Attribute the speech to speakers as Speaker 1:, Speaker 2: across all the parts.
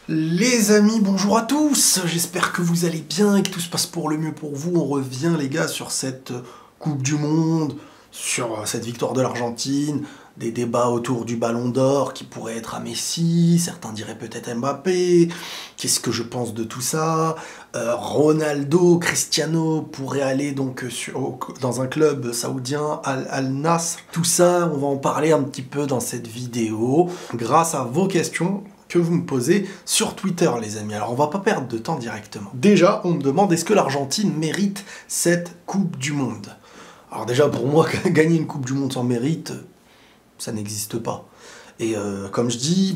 Speaker 1: Les amis, bonjour à tous, j'espère que vous allez bien et que tout se passe pour le mieux pour vous. On revient les gars sur cette Coupe du Monde, sur cette victoire de l'Argentine, des débats autour du Ballon d'Or qui pourrait être à Messi, certains diraient peut-être à Mbappé, qu'est-ce que je pense de tout ça, Ronaldo, Cristiano pourrait aller donc dans un club saoudien, Al-Nassr, tout ça on va en parler un petit peu dans cette vidéo, grâce à vos questions que vous me posez sur Twitter, les amis. Alors, on va pas perdre de temps directement. Déjà, on me demande, est-ce que l'Argentine mérite cette Coupe du Monde? Alors déjà, pour moi, gagner une Coupe du Monde sans mérite, ça n'existe pas. Et comme je dis,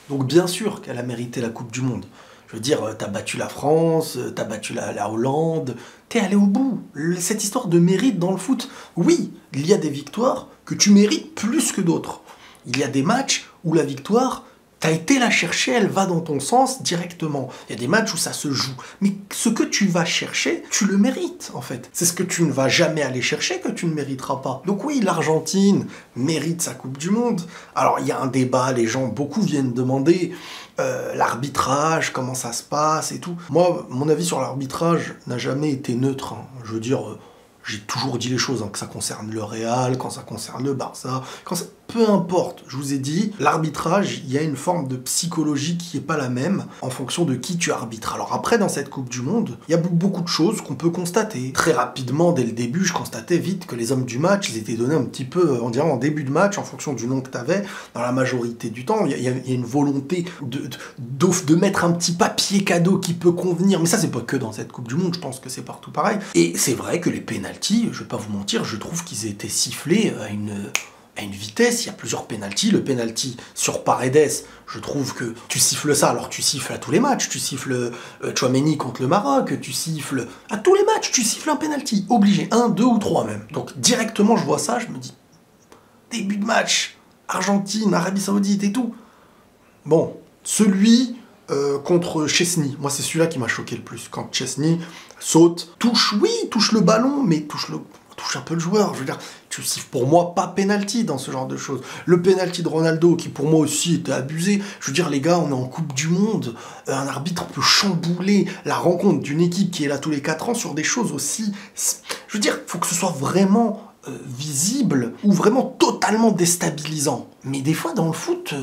Speaker 1: donc bien sûr qu'elle a mérité la Coupe du Monde. Je veux dire, t'as battu la France, t'as battu la Hollande, t'es allé au bout. Cette histoire de mérite dans le foot, oui, il y a des victoires que tu mérites plus que d'autres. Il y a des matchs où la victoire, t'as été la chercher, elle va dans ton sens directement. Il y a des matchs où ça se joue. Mais ce que tu vas chercher, tu le mérites, en fait. C'est ce que tu ne vas jamais aller chercher que tu ne mériteras pas. Donc oui, l'Argentine mérite sa Coupe du Monde. Alors, il y a un débat, beaucoup viennent demander l'arbitrage, comment ça se passe et tout. Moi, mon avis sur l'arbitrage n'a jamais été neutre. Je veux dire, j'ai toujours dit les choses, que ça concerne le Real, quand ça concerne le Barça, peu importe, je vous ai dit, l'arbitrage, il y a une forme de psychologie qui n'est pas la même en fonction de qui tu arbitres. Alors après, dans cette Coupe du Monde, il y a beaucoup de choses qu'on peut constater. Très rapidement, dès le début, je constatais vite que les hommes du match, ils étaient donnés un petit peu, on dirait en début de match, en fonction du nom que tu avais, dans la majorité du temps, il y a une volonté de mettre un petit papier cadeau qui peut convenir, mais ça, c'est pas que dans cette Coupe du Monde, je pense que c'est partout pareil. Et c'est vrai que les pénaltys, je vais pas vous mentir, je trouve qu'ils aient été sifflés à une vitesse, il y a plusieurs pénaltys. Le pénalty sur Paredes, je trouve que tu siffles ça, alors tu siffles à tous les matchs, tu siffles Tchouaméni contre le Maroc, tu siffles à tous les matchs, tu siffles un pénalty, obligé, 1, 2 ou 3 même. Donc directement je vois ça, je me dis, début de match, Argentine, Arabie Saoudite et tout. Bon, celui contre Chesney, moi c'est celui-là qui m'a choqué le plus, quand Chesney saute, touche le ballon, mais touche un peu le joueur, je veux dire, tu siffles pour moi pas penalty dans ce genre de choses. Le penalty de Ronaldo, qui pour moi aussi était abusé, je veux dire les gars, on est en Coupe du Monde, un arbitre peut chambouler la rencontre d'une équipe qui est là tous les 4 ans sur des choses aussi... Je veux dire, faut que ce soit vraiment visible ou vraiment totalement déstabilisant. Mais des fois dans le foot,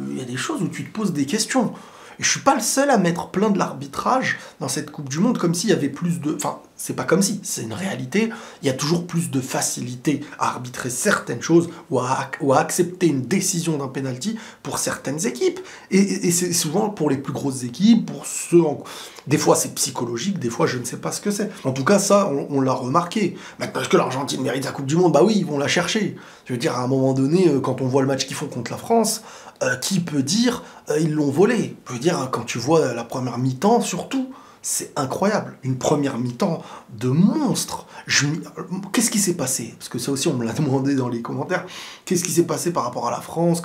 Speaker 1: il y a des choses où tu te poses des questions. Et je suis pas le seul à mettre plein de l'arbitrage dans cette Coupe du Monde, comme s'il y avait plus de... Enfin, c'est pas comme si, c'est une réalité. Il y a toujours plus de facilité à arbitrer certaines choses ou à accepter une décision d'un penalty pour certaines équipes. Et c'est souvent pour les plus grosses équipes, pour ceux... Des fois c'est psychologique, des fois je ne sais pas ce que c'est. En tout cas, ça, on l'a remarqué. Maintenant, est-ce que l'Argentine mérite la Coupe du Monde? Bah oui, ils vont la chercher. Je veux dire, à un moment donné, quand on voit le match qu'ils font contre la France, qui peut dire ils l'ont volé? Je veux dire, quand tu vois la première mi-temps, surtout, c'est incroyable. Une première mi-temps de monstre. Qu'est-ce qui s'est passé? Parce que ça aussi, on me l'a demandé dans les commentaires. Qu'est-ce qui s'est passé par rapport à la France?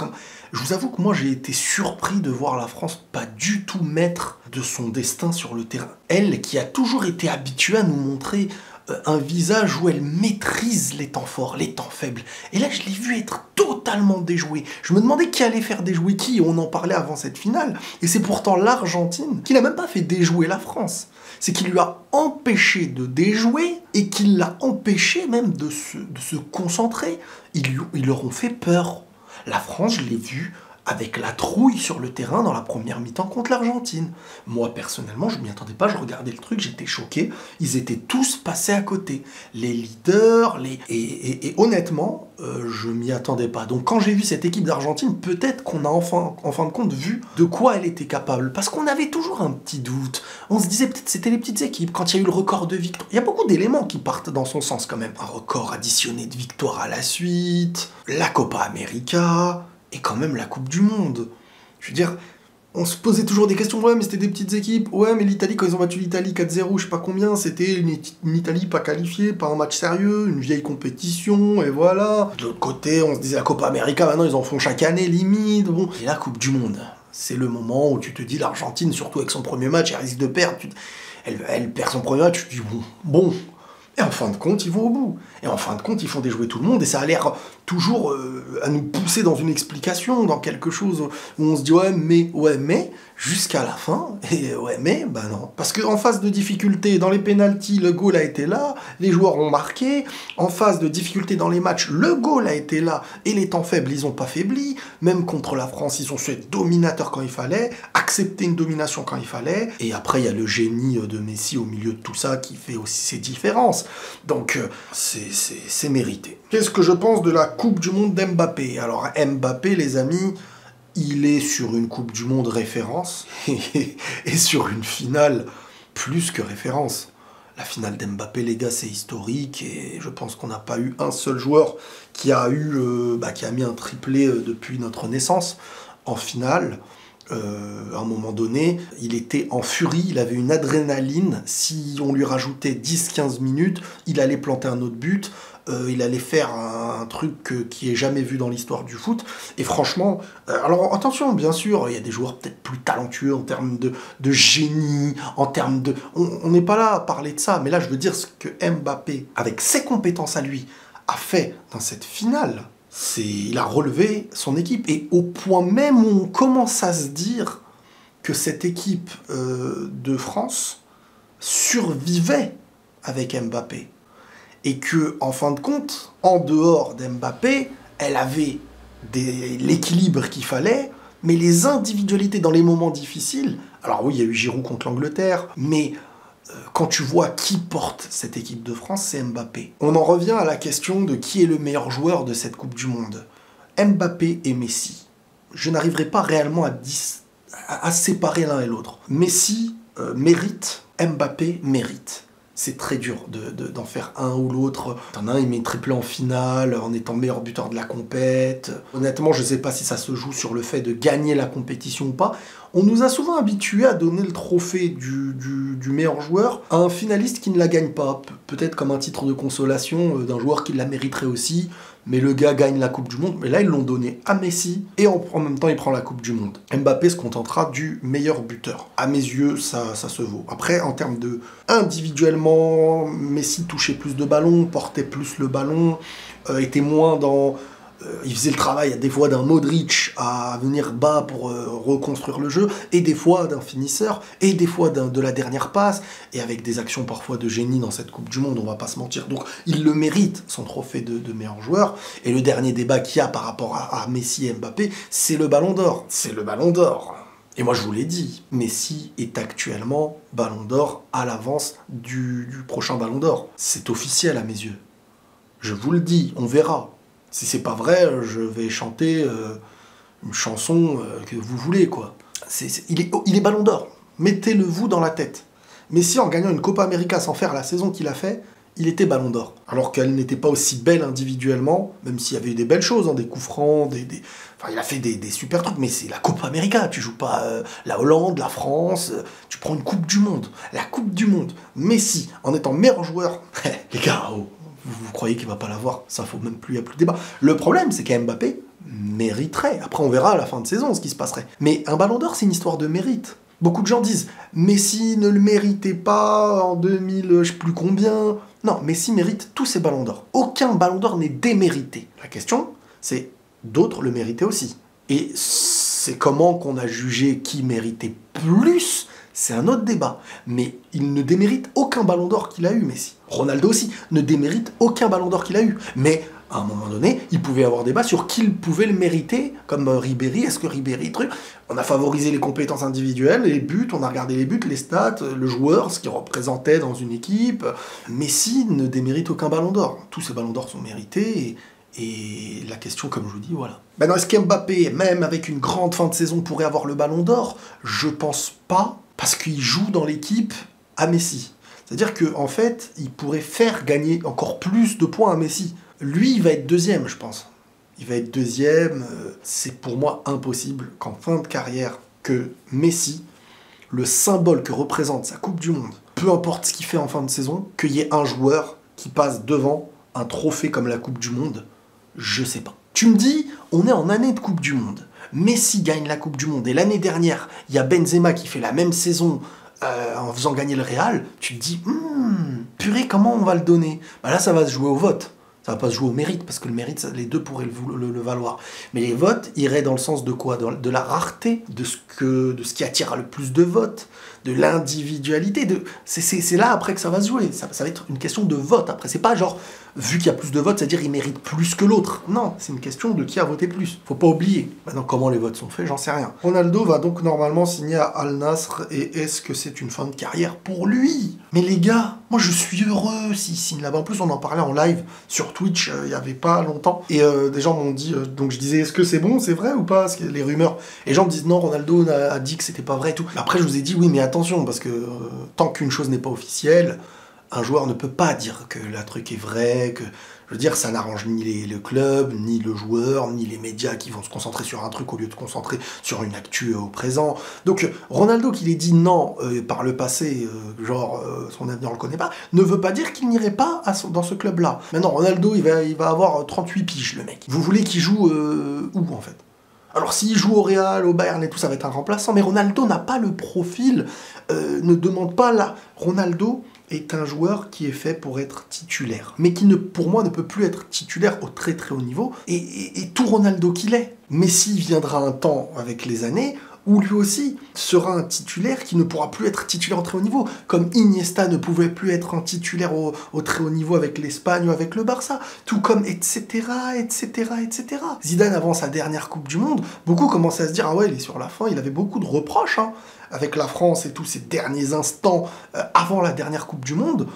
Speaker 1: Je vous avoue que moi, j'ai été surpris de voir la France pas du tout maître de son destin sur le terrain. Elle, qui a toujours été habituée à nous montrer un visage où elle maîtrise les temps forts, les temps faibles. Et là, je l'ai vu être totalement déjoué. Je me demandais qui allait faire déjouer qui, et on en parlait avant cette finale. Et c'est pourtant l'Argentine qui n'a même pas fait déjouer la France. C'est qu'il lui a empêché de déjouer et qu'il l'a empêché même de se concentrer. Ils leur ont fait peur. La France, je l'ai vu avec la trouille sur le terrain dans la première mi-temps contre l'Argentine. Moi, personnellement, je m'y attendais pas, je regardais le truc, j'étais choqué. Ils étaient tous passés à côté. Les leaders, et honnêtement, je m'y attendais pas. Donc quand j'ai vu cette équipe d'Argentine, peut-être qu'on a en fin de compte vu de quoi elle était capable. Parce qu'on avait toujours un petit doute. On se disait peut-être c'était les petites équipes. Quand il y a eu le record de victoire, il y a beaucoup d'éléments qui partent dans son sens quand même. Un record additionné de victoires à la suite, la Copa América... et quand même la Coupe du Monde. Je veux dire, on se posait toujours des questions, ouais mais c'était des petites équipes, ouais mais l'Italie, quand ils ont battu l'Italie 4-0, je sais pas combien, c'était une Italie pas qualifiée, pas un match sérieux, une vieille compétition, et voilà. De l'autre côté, on se disait la Copa América, maintenant ils en font chaque année, limite, bon. Et la Coupe du Monde, c'est le moment où tu te dis l'Argentine, surtout avec son premier match, elle risque de perdre, elle perd son premier match, tu te dis bon, Et en fin de compte, ils vont au bout. Et en fin de compte, ils font déjouer tout le monde. Et ça a l'air toujours à nous pousser dans une explication, dans quelque chose où on se dit ouais, mais, jusqu'à la fin. Et ouais, mais, bah non. Parce qu'en phase de difficulté, dans les pénaltys, le goal a été là, les joueurs ont marqué. En phase de difficulté dans les matchs, le goal a été là. Et les temps faibles, ils n'ont pas faibli. Même contre la France, ils ont su être dominateurs quand il fallait, accepter une domination quand il fallait. Et après, il y a le génie de Messi au milieu de tout ça qui fait aussi ses différences. Donc, c'est mérité. Qu'est-ce que je pense de la Coupe du Monde d'Mbappé? Alors, Mbappé, les amis, il est sur une Coupe du Monde référence et sur une finale plus que référence. La finale d'Mbappé, les gars, c'est historique et je pense qu'on n'a pas eu un seul joueur qui a mis un triplé depuis notre naissance en finale. À un moment donné, il était en furie, il avait une adrénaline. Si on lui rajoutait 10-15 minutes, il allait planter un autre but. Il allait faire un truc qui est jamais vu dans l'histoire du foot. Et franchement, alors attention, bien sûr, il y a des joueurs peut-être plus talentueux en termes de génie, en termes de... On n'est pas là à parler de ça, mais là je veux dire ce que Mbappé, avec ses compétences à lui, a fait dans cette finale. Il a relevé son équipe. Et au point même où on commence à se dire que cette équipe de France survivait avec Mbappé. Et que, en fin de compte, en dehors d'Mbappé, elle avait l'équilibre qu'il fallait, mais les individualités dans les moments difficiles... Alors oui, il y a eu Giroud contre l'Angleterre, mais... quand tu vois qui porte cette équipe de France, c'est Mbappé. On en revient à la question de qui est le meilleur joueur de cette Coupe du Monde. Mbappé et Messi. Je n'arriverai pas réellement à séparer l'un et l'autre. Messi mérite, Mbappé mérite. C'est très dur d'en faire un ou l'autre. T'en as un, il met triplé en finale, en étant meilleur buteur de la compète. Honnêtement, je ne sais pas si ça se joue sur le fait de gagner la compétition ou pas. On nous a souvent habitués à donner le trophée du meilleur joueur à un finaliste qui ne la gagne pas. Peut-être comme un titre de consolation d'un joueur qui la mériterait aussi. Mais le gars gagne la Coupe du Monde. Mais là, ils l'ont donné à Messi. Et en même temps, il prend la Coupe du Monde. Mbappé se contentera du meilleur buteur. À mes yeux, ça se vaut. Après, en termes de... Individuellement, Messi touchait plus de ballons, portait plus le ballon, était moins dans... il faisait le travail des fois d'un Modric à venir bas pour reconstruire le jeu, et des fois d'un finisseur, et des fois de la dernière passe, et avec des actions parfois de génie dans cette Coupe du Monde, on va pas se mentir. Donc il le mérite, son trophée de meilleur joueur. Et le dernier débat qu'il y a par rapport à Messi et Mbappé, c'est le Ballon d'Or. C'est le Ballon d'Or. Et moi je vous l'ai dit, Messi est actuellement Ballon d'Or à l'avance du prochain Ballon d'Or. C'est officiel à mes yeux. Je vous le dis, on verra. Si c'est pas vrai, je vais chanter une chanson que vous voulez, quoi. Il est Ballon d'Or. Mettez-le vous dans la tête. Messi, en gagnant une Copa América sans faire la saison qu'il a fait, il était Ballon d'Or. Alors qu'elle n'était pas aussi belle individuellement, même s'il y avait eu des belles choses, hein, des coups francs, Enfin, il a fait des super trucs, mais c'est la Copa América. Tu joues pas la Hollande, la France, tu prends une Coupe du Monde. La Coupe du Monde. Messi, en étant meilleur joueur, les gars, oh, vous croyez qu'il va pas l'avoir? Ça, faut même plus, il n'y a plus de débat. Le problème, c'est qu'Mbappé mériterait. Après, on verra à la fin de saison ce qui se passerait. Mais un Ballon d'Or, c'est une histoire de mérite. Beaucoup de gens disent Messi ne le méritait pas en 2000, je sais plus combien. Non, Messi mérite tous ses Ballons d'Or. Aucun Ballon d'Or n'est démérité. La question, c'est d'autres le méritaient aussi. Et c'est comment qu'on a jugé qui méritait plus, c'est un autre débat. Mais il ne démérite aucun Ballon d'Or qu'il a eu, Messi. Ronaldo aussi ne démérite aucun Ballon d'Or qu'il a eu. Mais à un moment donné, il pouvait y avoir débat sur qui pouvait le mériter, comme Ribéry. Est-ce que Ribéry, truc... On a favorisé les compétences individuelles, les buts, on a regardé les buts, les stats, le joueur, ce qu'il représentait dans une équipe. Messi ne démérite aucun Ballon d'Or. Tous ces Ballons d'Or sont mérités et la question, comme je vous dis, voilà. Maintenant, est-ce qu'Mbappé, même avec une grande fin de saison, pourrait avoir le Ballon d'Or? Je pense pas, parce qu'il joue dans l'équipe à Messi. C'est-à-dire qu'en fait, il pourrait faire gagner encore plus de points à Messi. Lui, il va être deuxième, je pense. Il va être deuxième. C'est pour moi impossible qu'en fin de carrière, que Messi, le symbole que représente sa Coupe du Monde, peu importe ce qu'il fait en fin de saison, qu'il y ait un joueur qui passe devant un trophée comme la Coupe du Monde, je sais pas. Tu me dis, on est en année de Coupe du Monde. Messi gagne la Coupe du Monde. Et l'année dernière, il y a Benzema qui fait la même saison en faisant gagner le Real. Tu te dis, Purée, comment on va le donner? Bah là, ça va se jouer au vote. Ça va pas se jouer au mérite, parce que le mérite, les deux pourraient le valoir. Mais les votes iraient dans le sens de quoi? De la rareté, de ce qui attire le plus de votes, de l'individualité. C'est là après que ça va se jouer. Ça va être une question de vote après. C'est pas genre, vu qu'il y a plus de votes, c'est-à-dire il mérite plus que l'autre. Non, c'est une question de qui a voté plus. Faut pas oublier. Maintenant, comment les votes sont faits, j'en sais rien. Ronaldo va donc normalement signer à Al Nassr, et est-ce que c'est une fin de carrière pour lui? Mais les gars, moi je suis heureux s'il signe là-bas. En plus, on en parlait en live sur Twitch il y avait pas longtemps. Et des gens m'ont dit, donc je disais, est-ce que c'est bon, c'est vrai ou pas? Parce que les rumeurs. Et les gens me disent, non, Ronaldo a dit que c'était pas vrai et tout. Après, je vous ai dit, oui, mais attention, parce que tant qu'une chose n'est pas officielle, un joueur ne peut pas dire que la truc est vrai, que... Je veux dire, ça n'arrange ni le club, ni le joueur, ni les médias qui vont se concentrer sur un truc au lieu de se concentrer sur une actu au présent. Donc, Ronaldo qui l'ait dit non par le passé, son avenir on le connaît pas, ne veut pas dire qu'il n'irait pas dans ce club-là. Maintenant, Ronaldo, il va avoir 38 piges, le mec. Vous voulez qu'il joue où, en fait? Alors s'il joue au Real, au Bayern et tout, ça va être un remplaçant, mais Ronaldo n'a pas le profil, ne demande pas là. Ronaldo est un joueur qui est fait pour être titulaire, mais qui, pour moi, ne peut plus être titulaire au très très haut niveau, et tout Ronaldo qu'il est. Messi viendra un temps avec les années où lui aussi sera un titulaire qui ne pourra plus être titulaire au très haut niveau, comme Iniesta ne pouvait plus être un titulaire au très haut niveau avec l'Espagne ou avec le Barça, tout comme etc., etc., etc. Zidane, avant sa dernière Coupe du Monde, beaucoup commençaient à se dire « Ah ouais, il est sur la fin », il avait beaucoup de reproches, hein, avec la France et tous ces derniers instants avant la dernière Coupe du Monde.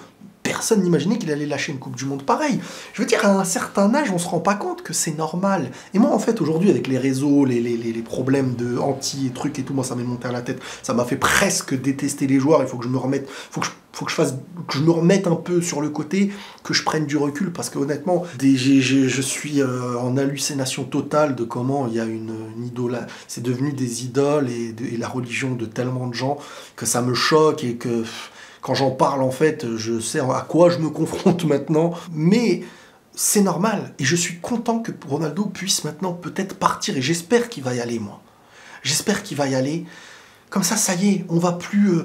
Speaker 1: Personne n'imaginait qu'il allait lâcher une Coupe du Monde pareille. Je veux dire, à un certain âge, on se rend pas compte que c'est normal. Et moi, en fait, aujourd'hui, avec les réseaux, les problèmes de anti et trucs et tout, moi, ça m'est monté à la tête. Ça m'a fait presque détester les joueurs. Il faut que je me remette, que je me remette un peu sur le côté, que je prenne du recul, parce que honnêtement, je suis en hallucination totale de comment il y a une idole. C'est devenu des idoles et la religion de tellement de gens que ça me choque et que... Quand j'en parle, en fait, je sais à quoi je me confronte maintenant. Mais c'est normal. Et je suis content que Ronaldo puisse maintenant peut-être partir. Et j'espère qu'il va y aller, moi. J'espère qu'il va y aller. Comme ça y est, on va plus...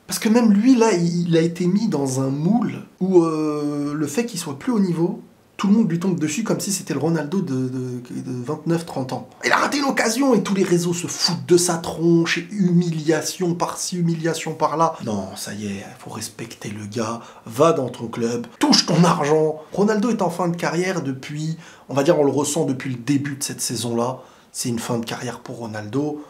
Speaker 1: Parce que même lui, là, il a été mis dans un moule où le fait qu'il soit plus haut niveau, tout le monde lui tombe dessus comme si c'était le Ronaldo de 29-30 ans. Il a raté l'occasion et tous les réseaux se foutent de sa tronche, et humiliation par-ci, humiliation par-là. Non, ça y est, faut respecter le gars, va dans ton club, touche ton argent. Ronaldo est en fin de carrière depuis, on va dire, on le ressent depuis le début de cette saison-là. C'est une fin de carrière pour Ronaldo.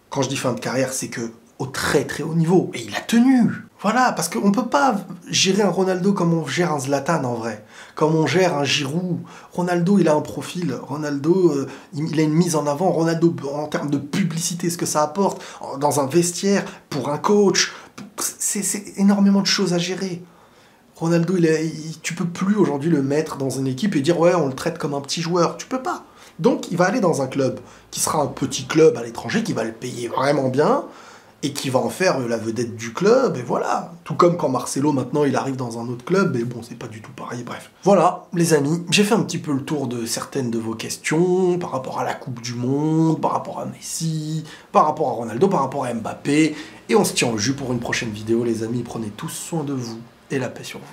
Speaker 1: Quand je dis fin de carrière, c'est que au très très haut niveau. Et il a tenu. Voilà, parce qu'on peut pas gérer un Ronaldo comme on gère un Zlatan en vrai. Comme on gère un Giroud. Ronaldo, il a un profil. Ronaldo, il a une mise en avant. Ronaldo, en termes de publicité, ce que ça apporte dans un vestiaire, pour un coach, c'est énormément de choses à gérer. Ronaldo, tu peux plus aujourd'hui le mettre dans une équipe et dire ouais, on le traite comme un petit joueur. Tu peux pas. Donc, il va aller dans un club qui sera un petit club à l'étranger, qui va le payer vraiment bien, et qui va en faire la vedette du club, et voilà. Tout comme quand Marcelo, maintenant, il arrive dans un autre club, mais bon, c'est pas du tout pareil, bref. Voilà, les amis, j'ai fait un petit peu le tour de certaines de vos questions, par rapport à la Coupe du Monde, par rapport à Messi, par rapport à Ronaldo, par rapport à Mbappé, et on se tient au jus pour une prochaine vidéo, les amis. Prenez tous soin de vous, et la paix sur vous.